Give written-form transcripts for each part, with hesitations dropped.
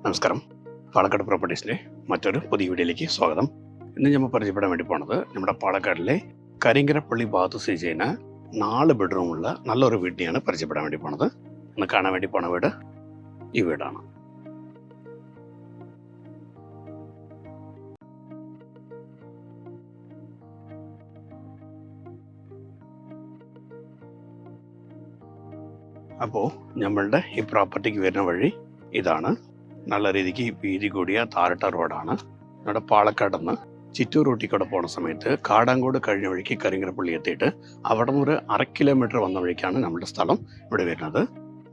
നമസ്കാരം. പാലക്കാട് പ്രോപ്പർട്ടീസിലെ മറ്റൊരു പുതിയ വീഡിയോയിലേക്ക് സ്വാഗതം. ഇന്ന് നമ്മൾ പരിചയപ്പെടാൻ വേണ്ടി പോണത് നമ്മുടെ പാലക്കാടിലെ കരിങ്കരപ്പള്ളി ഭാഗത്ത് സ്ഥിതി ചെയ്യുന്ന 4 ബെഡ്റൂമുള്ള നല്ലൊരു വീടിനെയാണ് പരിചയപ്പെടാൻ വേണ്ടി പോണത്. ഇന്ന് കാണാൻ വേണ്ടി പോണ വീട് ഈ വീടാണ്. അപ്പോൾ നമ്മളുടെ ഈ പ്രോപ്പർട്ടിക്ക് വരുന്ന വഴി ഇതാണ്. നല്ല രീതിക്ക് വീതി കൂടിയ താരട്ട റോഡാണ്. നമ്മുടെ പാലക്കാട് നിന്ന് ചിറ്റൂർ റൂട്ടിൽ പോണ സമയത്ത് കാടാങ്കോട് കഴിഞ്ഞ വഴിക്ക് കരിങ്കരപ്പള്ളി എത്തിയിട്ട് അവിടെ നിന്ന് ഒരു 1/2 കിലോമീറ്റർ വന്ന വഴിക്കാണ് നമ്മുടെ സ്ഥലം ഇവിടെ വരുന്നത്.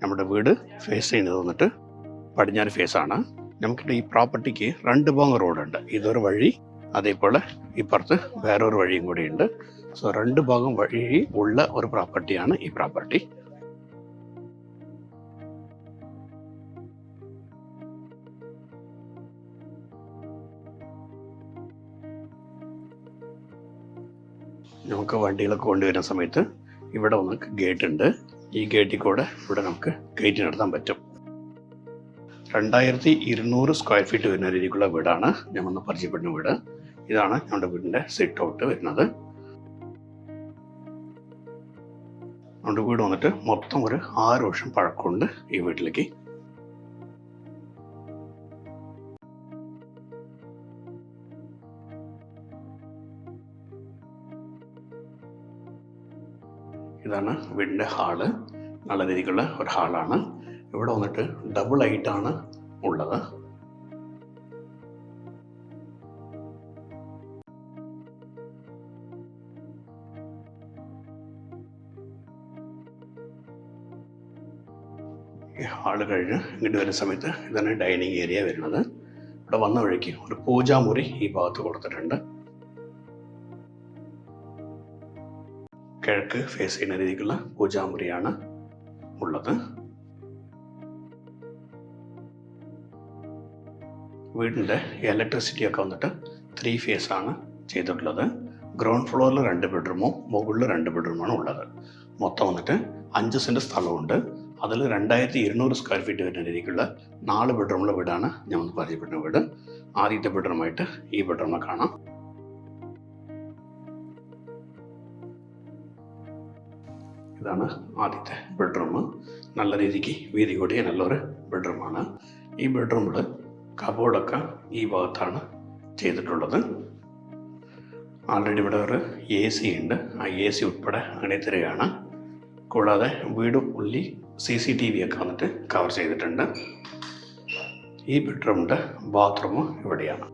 നമ്മുടെ വീട് ഫേസ് ചെയ്യുന്നത് വന്നിട്ട് പടിഞ്ഞാറ് ഫേസാണ്. നമുക്കിവിടെ ഈ പ്രോപ്പർട്ടിക്ക് 2 ഭാഗം റോഡുണ്ട്. ഇതൊരു വഴി, അതേപോലെ ഇപ്പുറത്ത് വേറൊരു വഴിയും കൂടിയുണ്ട്. സോ 2 ഭാഗം വഴി ഉള്ള ഒരു പ്രോപ്പർട്ടിയാണ് ഈ പ്രോപ്പർട്ടി. നമുക്ക് വണ്ടികളൊക്കെ കൊണ്ടുവരുന്ന സമയത്ത് ഇവിടെ ഒന്ന് ഗേറ്റ് ഉണ്ട്. ഈ ഗേറ്റിൽ കൂടെ ഇവിടെ നമുക്ക് ഗേറ്റ് നടത്താൻ പറ്റും. 2200 സ്ക്വയർ ഫീറ്റ് വരുന്ന രീതിക്കുള്ള വീടാണ് ഞമ്മന്ന് പരിചയപ്പെടുന്ന വീട്. ഇതാണ് നമ്മുടെ വീടിൻ്റെ സിറ്റ് ഔട്ട് വരുന്നത്. നമ്മുടെ വീട് വന്നിട്ട് മൊത്തം ഒരു 6 വർഷം പഴക്കമുണ്ട് ഈ വീട്ടിലേക്ക്. ഇതാണ് വീടിൻ്റെ ഹാള്. നല്ല രീതിക്കുള്ള ഒരു ഹാളാണ്. ഇവിടെ വന്നിട്ട് ഡബിൾ ഹൈറ്റാണ് ഉള്ളത്. ഈ ഹാള് കഴിഞ്ഞ് ഇങ്ങോട്ട് വരുന്ന സമയത്ത് ഇതാണ് ഡൈനിങ് ഏരിയ വരുന്നത്. ഇവിടെ വന്ന വഴിക്ക് ഒരു പൂജാമുറി ഈ ഭാഗത്ത് കൊടുത്തിട്ടുണ്ട്. കിഴക്ക് ഫേസ് ചെയ്യുന്ന രീതിക്കുള്ള പൂജാമുറിയാണ് ഉള്ളത്. വീടിൻ്റെ ഇലക്ട്രിസിറ്റി ഒക്കെ വന്നിട്ട് 3 ഫേസ് ആണ് ചെയ്തിട്ടുള്ളത്. ഗ്രൗണ്ട് ഫ്ലോറിൽ 2 ബെഡ്റൂമും മുകളിൽ 2 ബെഡ്റൂമാണ് ഉള്ളത്. മൊത്തം വന്നിട്ട് 5 സെൻറ്റ് സ്ഥലമുണ്ട്. അതിൽ 2200 സ്ക്വയർ ഫീറ്റ് വരുന്ന രീതിക്കുള്ള 4 ബെഡ്റൂമുള്ള വീടാണ് ഞാൻ പരിചയപ്പെടുന്ന വീട്. ആദ്യത്തെ ബെഡ്റൂമായിട്ട് ഈ ബെഡ്റൂമെ കാണാം. ഇതാണ് ആദ്യത്തെ ബെഡ്റൂം. നല്ല രീതിക്ക് വീതി കൂടിയ നല്ലൊരു ബെഡ്റൂമാണ്. ഈ ബെഡ്റൂമിൽ കബോർഡൊക്കെ ഈ ഭാഗത്താണ് ചെയ്തിട്ടുള്ളത്. ആൾറെഡി ഇവിടെ ഒരു AC ഉണ്ട്. ആ AC ഉൾപ്പെടെ അണിത്തരികയാണ്. കൂടാതെ വീട് ഫുള്ളി CCTV ഒക്കെ വന്നിട്ട് കവർ ചെയ്തിട്ടുണ്ട്. ഈ ബെഡ്റൂമിൻ്റെ ബാത്റൂം ഇവിടെയാണ്.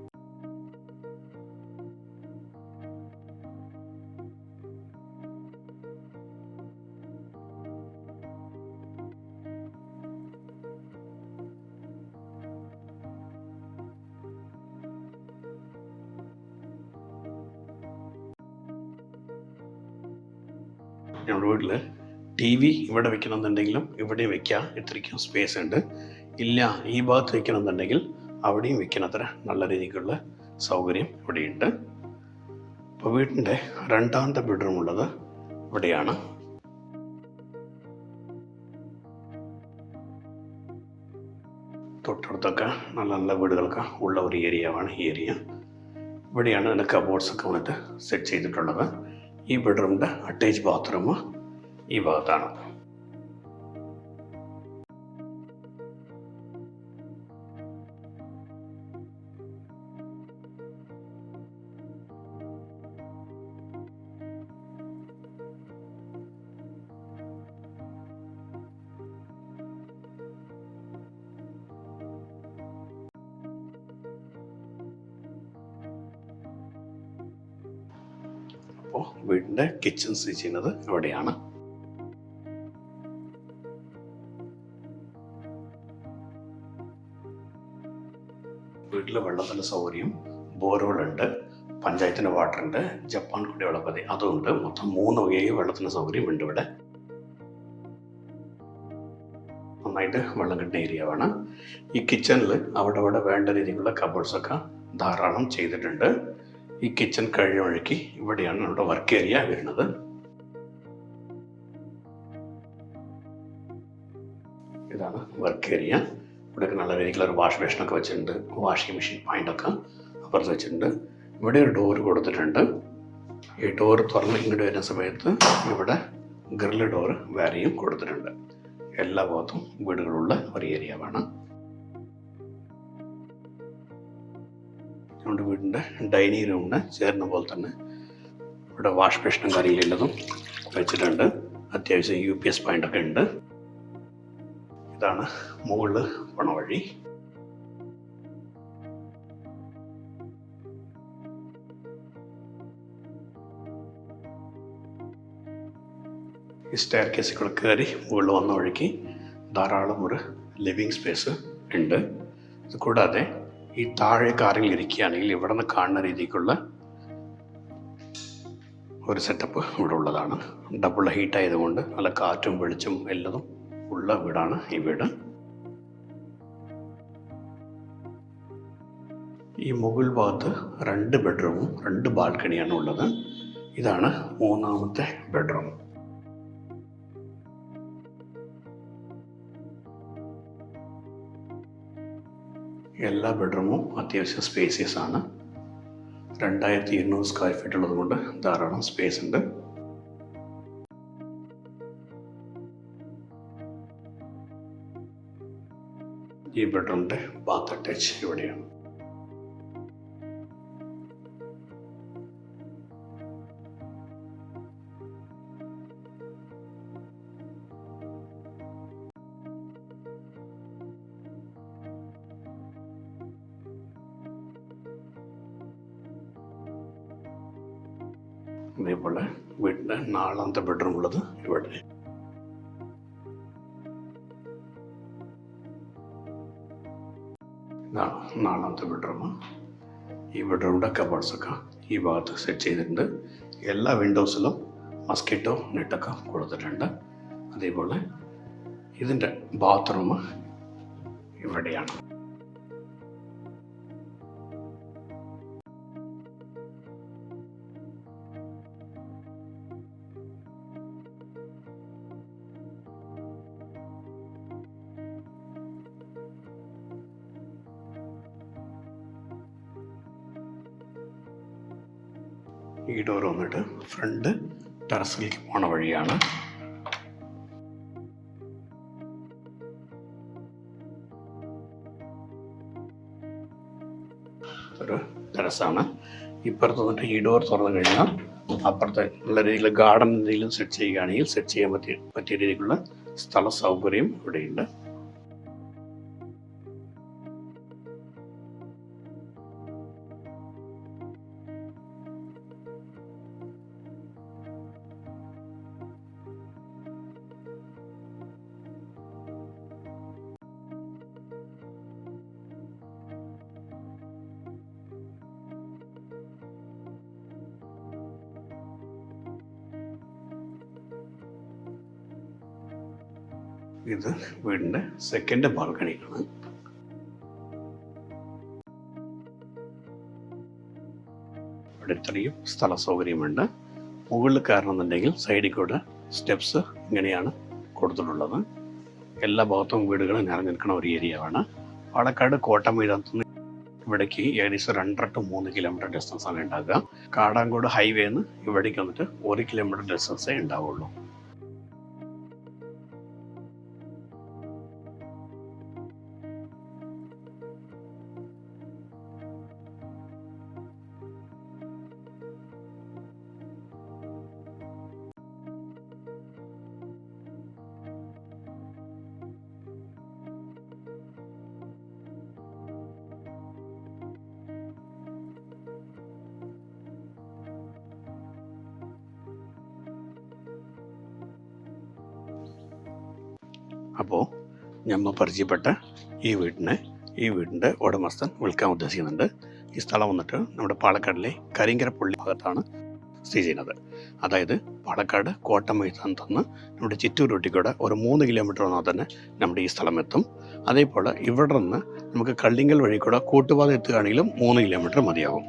നമ്മുടെ വീട്ടിൽ TV ഇവിടെ വെക്കണമെന്നുണ്ടെങ്കിലും ഇവിടെയും വെക്കാം. ഇത്രയ്ക്കും സ്പേസ് ഉണ്ട്. ഇല്ല ഈ ഭാഗത്ത് വെക്കണമെന്നുണ്ടെങ്കിൽ അവിടെയും വെക്കണത്ര നല്ല രീതിക്കുള്ള സൗകര്യം ഇവിടെയുണ്ട്. അപ്പോൾ വീടിൻ്റെ 2ാമത്തെ ബെഡ്റൂം ഉള്ളത് ഇവിടെയാണ്. തൊട്ടടുത്തൊക്കെ നല്ല നല്ല വീടുകളൊക്കെ ഉള്ള ഒരു ഏരിയയാണ് ഈ ഏരിയ. ഇവിടെയാണ് അതിൻ്റെ കബോർഡ്സൊക്കെ വന്നിട്ട് സെറ്റ് ചെയ്തിട്ടുള്ളത്. ഈ ബെഡ്റൂമിൻ്റെ അറ്റാച്ച് ബാത്റൂം ഈ ഭാഗത്താണ്. അപ്പോൾ വീടിൻ്റെ കിച്ചൺ സ്ഥിതി ചെയ്യുന്നത് ഇവിടെയാണ്. വീട്ടിൽ വെള്ളത്തിൻ്റെ സൗകര്യം, ബോർവെല്ലുണ്ട്, പഞ്ചായത്തിൻ്റെ വാട്ടറുണ്ട്, ജപ്പാൻ കുടിവെള്ള പദ്ധതി അതുണ്ട്. മൊത്തം 3 വകയായി വെള്ളത്തിൻ്റെ സൗകര്യം ഉണ്ട് ഇവിടെ. നന്നായിട്ട് വെള്ളം കിട്ടുന്ന ഏരിയ ആണ്. ഈ കിച്ചണിൽ അവിടെ വേണ്ട രീതിയിലുള്ള കബോർഡ്സൊക്കെ ധാരാളം ചെയ്തിട്ടുണ്ട്. ഈ കിച്ചൺ കഴിഞ്ഞ വഴിക്ക് ഇവിടെയാണ് നമ്മുടെ വർക്ക് ഏരിയ വരുന്നത്. ഇതാണ് വർക്ക് ഏരിയ. ഇവിടെയൊക്കെ നല്ല രീതിക്കുള്ള ഒരു വാഷ് ബേഷനൊക്കെ വെച്ചിട്ടുണ്ട്. വാഷിംഗ് മെഷീൻ പോയിൻ്റൊക്കെ അപ്പുറത്ത് വെച്ചിട്ടുണ്ട്. ഇവിടെ ഒരു ഡോറ് കൊടുത്തിട്ടുണ്ട്. ഈ ഡോറ് തുറന്ന് ഇങ്ങോട്ട് വരുന്ന സമയത്ത് ഇവിടെ ഗ്രില്ല് ഡോറ് വേറെയും കൊടുത്തിട്ടുണ്ട്. എല്ലാ ഭാഗത്തും വീടുകളുള്ള ഒരു ഏരിയയാണ്. നമ്മുടെ വീടിൻ്റെ ഡൈനിങ് റൂമിന് ചേർന്ന പോലെ തന്നെ ഇവിടെ വാഷ് ബേഷനും കാര്യങ്ങളുള്ളതും വെച്ചിട്ടുണ്ട്. അത്യാവശ്യം UPS പോയിൻ്റൊക്കെ ഉണ്ട്. ഇതാണ് മുകളിൽ പോണ വഴി. ഈ സ്റ്റെയർ കേസിൽ കൂടെ കയറി മുകളിൽ വന്ന വഴിക്ക് ധാരാളം ഒരു ലിവിങ് സ്പേസ് ഉണ്ട്. ഇത് കൂടാതെ ഈ താഴെ കാറിൽ ഇരിക്കുകയാണെങ്കിൽ ഇവിടെ നിന്ന് കാണുന്ന രീതിക്കുള്ള ഒരു സെറ്റപ്പ് ഇവിടെ ഉള്ളതാണ്. ഡബിൾ ഹീറ്റ് ആയതുകൊണ്ട് നല്ല കാറ്റും വെളിച്ചം എല്ലതും ഉള്ള വീടാണ് ഈ വീട്. ഈ മുകൾ ഭാഗത്ത് 2 ബെഡ്റൂമും 2 ബാൽക്കണിയാണ് ഉള്ളത്. ഇതാണ് 3ാമത്തെ ബെഡ്റൂം. എല്ലാ ബെഡ്റൂമും അത്യാവശ്യം സ്പേസിയസ് ആണ്. 2200 സ്ക്വയർ ഫീറ്റ് ഉള്ളത് കൊണ്ട് ധാരാളം സ്പേസ് ഉണ്ട്. ഈ ബെഡ്റൂമിൻ്റെ ബാത്ത് അറ്റാച്ച് ഇവിടെയാണ്. അതേപോലെ വീടിൻ്റെ 4ാമത്തെ ബെഡ്റൂം ഉള്ളത് ഇവിടെ. ഇതാണ് 4ാമത്തെ ബെഡ്റൂം. ഈ ബെഡ്റൂമിൻ്റെ കബോർഡ്സൊക്കെ ഈ ഭാഗത്ത് സെറ്റ് ചെയ്തിട്ടുണ്ട്. എല്ലാ വിൻഡോസിലും മസ്കിറ്റോ നെറ്റൊക്കെ കൊടുത്തിട്ടുണ്ട്. അതേപോലെ ഇതിൻ്റെ ബാത്റൂം ഇവിടെയാണ്. ഈ ഡോർ വന്നിട്ട് ഫ്രണ്ട് ടെറസിലേക്ക് പോണ വഴിയാണ്. ഒരു ടെറസാണ്. ഇപ്പുറത്ത് വന്നിട്ട് ഈ ഡോർ തുറന്നു കഴിഞ്ഞാൽ അപ്പുറത്തെ നല്ല രീതിയിൽ ഗാർഡൻ എന്തെങ്കിലും സെറ്റ് ചെയ്യുകയാണെങ്കിൽ സെറ്റ് ചെയ്യാൻ പറ്റിയ രീതിയിലുള്ള സ്ഥല സൗകര്യം ഇവിടെയുണ്ട്. ഇത് വീടിൻ്റെ സെക്കൻഡ് ബാൽക്കണിയാണ്. ഇവിടെ ഇത്രയും സ്ഥല സൗകര്യമുണ്ട്. മുകളിൽ കയറണമെന്നുണ്ടെങ്കിൽ സൈഡിൽ കൂടെ സ്റ്റെപ്സ് ഇങ്ങനെയാണ് കൊടുത്തിട്ടുള്ളത്. എല്ലാ ഭാഗത്തും വീടുകൾ നിറഞ്ഞിരിക്കുന്ന ഒരു ഏരിയയാണ്. പാലക്കാട് കോട്ടമൈതാനത്ത് നിന്ന് ഇവിടേക്ക് ഏകദേശം 2.5 to 3 കിലോമീറ്റർ ഡിസ്റ്റൻസ് ആണ് ഉണ്ടാകുക. കാടാങ്കോട് ഹൈവേന്ന് ഇവിടേക്ക് വന്നിട്ട് 1 കിലോമീറ്റർ ഡിസ്റ്റൻസേ ഉണ്ടാവുള്ളൂ. അപ്പോൾ നമ്മൾ പരിചയപ്പെട്ട ഈ വീടിൻ്റെ ഉടമസ്ഥൻ വിൽക്കാൻ ഉദ്ദേശിക്കുന്നുണ്ട്. ഈ സ്ഥലം വന്നിട്ട് നമ്മുടെ പാലക്കാടിലെ കരിങ്കരപ്പള്ളി ഭാഗത്താണ് സ്ഥിതി ചെയ്യുന്നത്. അതായത് പാലക്കാട് കോട്ടമൈതാനത്ത് നിന്ന് നമ്മുടെ ചിറ്റൂർ റൂട്ടിക്കൂടെ ഒരു 3 കിലോമീറ്റർ വന്നാൽ തന്നെ നമ്മുടെ ഈ സ്ഥലം എത്തും. അതേപോലെ ഇവിടെ നിന്ന് നമുക്ക് കള്ളിങ്കൽ വഴി കൂടെ കൂട്ടുപാത എത്തുകയാണെങ്കിലും 3 കിലോമീറ്റർ മതിയാകും.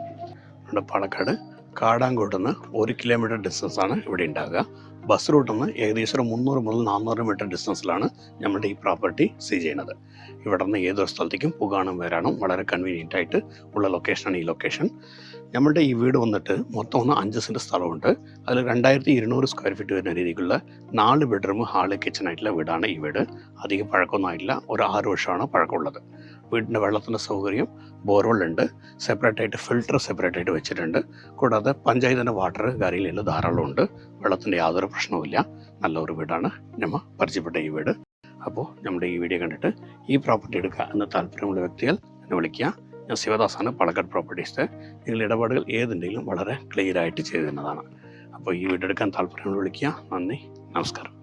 നമ്മുടെ പാലക്കാട് കാടാങ്കോട്ട് നിന്ന് 1 കിലോമീറ്റർ ഡിസ്റ്റൻസാണ് ഇവിടെ ഉണ്ടാകുക. ബസ് റൂട്ടിൽ നിന്ന് ഏകദേശം ഒരു 300 മുതൽ 400 മീറ്റർ ഡിസ്റ്റൻസിലാണ് നമ്മുടെ ഈ പ്രോപ്പർട്ടി സ്ഥിതി ചെയ്യുന്നത്. ഇവിടെ നിന്ന് ഏതൊരു സ്ഥലത്തേക്കും പോകാനും വരാനും വളരെ കൺവീനിയൻ്റ് ആയിട്ട് ഉള്ള ലൊക്കേഷനാണ് ഈ ലൊക്കേഷൻ. നമ്മളുടെ ഈ വീട് വന്നിട്ട് മൊത്തം 5 സെൻറ്റ് സ്ഥലമുണ്ട്. അതിൽ 2200 സ്ക്വയർ ഫീറ്റ് വരുന്ന രീതിക്കുള്ള 4 ബെഡ്റൂം ഹാള് കിച്ചൺ ആയിട്ടുള്ള വീടാണ് ഈ വീട്. അധികം പഴക്കമൊന്നും ആയിട്ടില്ല, ഒരു 6 വർഷമാണ് പഴക്കമുള്ളത്. വീടിൻ്റെ വെള്ളത്തിൻ്റെ സൗകര്യം ബോർവെൽ ഉണ്ട്, സെപ്പറേറ്റ് ആയിട്ട് ഫിൽട്ടർ സെപ്പറേറ്റ് ആയിട്ട് വെച്ചിട്ടുണ്ട്. കൂടാതെ പഞ്ചായത്തിൻ്റെ വാട്ടർ കാര്യങ്ങളിൽ ധാരാളം ഉണ്ട്. വെള്ളത്തിൻ്റെ യാതൊരു പ്രശ്നവുമില്ല. നല്ലൊരു വീടാണ് നമ്മൾ പരിചയപ്പെട്ട ഈ വീട്. അപ്പോൾ നമ്മുടെ ഈ വീഡിയോ കണ്ടിട്ട് ഈ പ്രോപ്പർട്ടി എടുക്കുക എന്ന് താല്പര്യമുള്ള വ്യക്തികൾ എന്നെ വിളിക്കുക. ഞാൻ ശിവദാസാണ്, പാലക്കാട് പ്രോപ്പർട്ടീസ്. നിങ്ങളുടെ ഇടപാടുകൾ ഏതുണ്ടെങ്കിലും വളരെ ക്ലിയർ ആയിട്ട് ചെയ്തു തരുന്നതാണ്. അപ്പോൾ ഈ വീഡിയോ എടുക്കാൻ താല്പര്യമുള്ള വിളിക്കുക. നന്ദി, നമസ്കാരം.